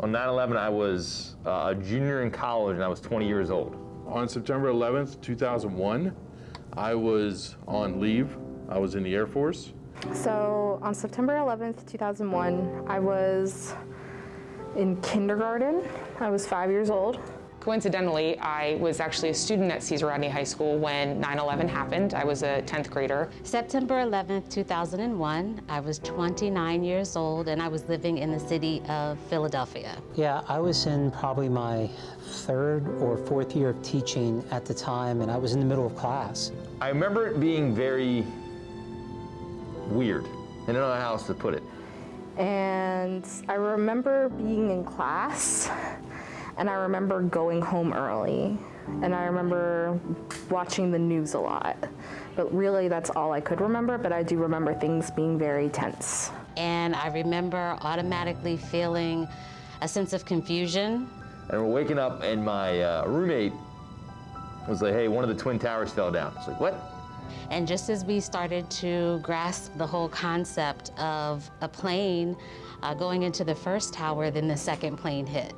On 9/11, I was a junior in college and I was 20 years old. On September 11th, 2001, I was on leave. I was in the Air Force. So on September 11th, 2001, I was in kindergarten. I was 5 years old. Coincidentally, I was actually a student at Caesar Rodney High School when 9/11 happened. I was a 10th grader. September 11th, 2001, I was 29 years old and I was living in the city of Philadelphia. Yeah, I was in probably my third or fourth year of teaching at the time, and I was in the middle of class. I remember it being very weird. I don't know how else to put it. And I remember being in class, and I remember going home early, and I remember watching the news a lot. But really, that's all I could remember, but I do remember things being very tense. And I remember automatically feeling a sense of confusion. And we're waking up and my roommate was like, hey, one of the Twin Towers fell down. It's like, what? And just as we started to grasp the whole concept of a plane going into the first tower, then the second plane hit.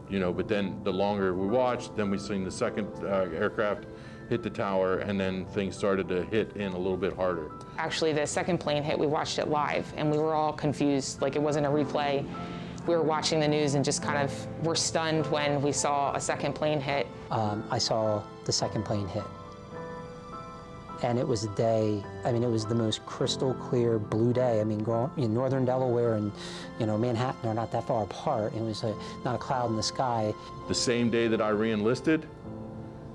You know, but then the longer we watched, then we seen the second aircraft hit the tower, and then things started to hit in a little bit harder. Actually, the second plane hit, we watched it live, and we were all confused, like it wasn't a replay. We were watching the news and just kind of were stunned when we saw a second plane hit. I saw the second plane hit. And it was a day, I mean, it was the most crystal clear blue day. I mean, growing in northern Delaware and, you know, Manhattan are not that far apart. It was not a cloud in the sky. The same day that I re-enlisted,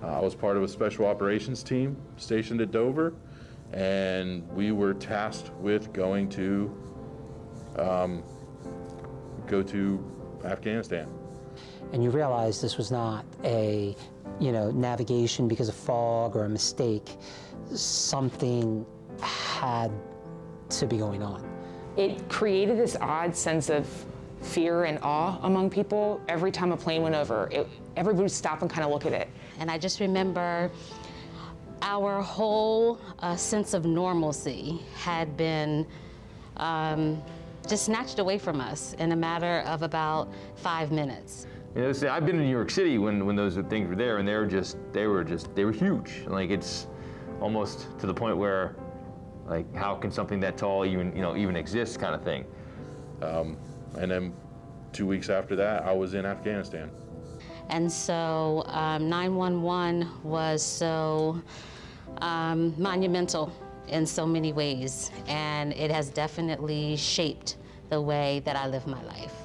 I was part of a special operations team stationed at Dover, and we were tasked with going to go to Afghanistan. And you realize this was not a, you know, navigation because of fog or a mistake. Something had to be going on. It created this odd sense of fear and awe among people. Every time a plane went over, everybody would stop and kind of look at it. And I just remember our whole sense of normalcy had been just snatched away from us in a matter of about 5 minutes. You know, see, I've been in New York City when those things were there, and they were huge. Like, it's almost to the point where, like, how can something that tall even exist, kind of thing. And then 2 weeks after that, I was in Afghanistan. And so 911 was so monumental in so many ways, and it has definitely shaped the way that I live my life.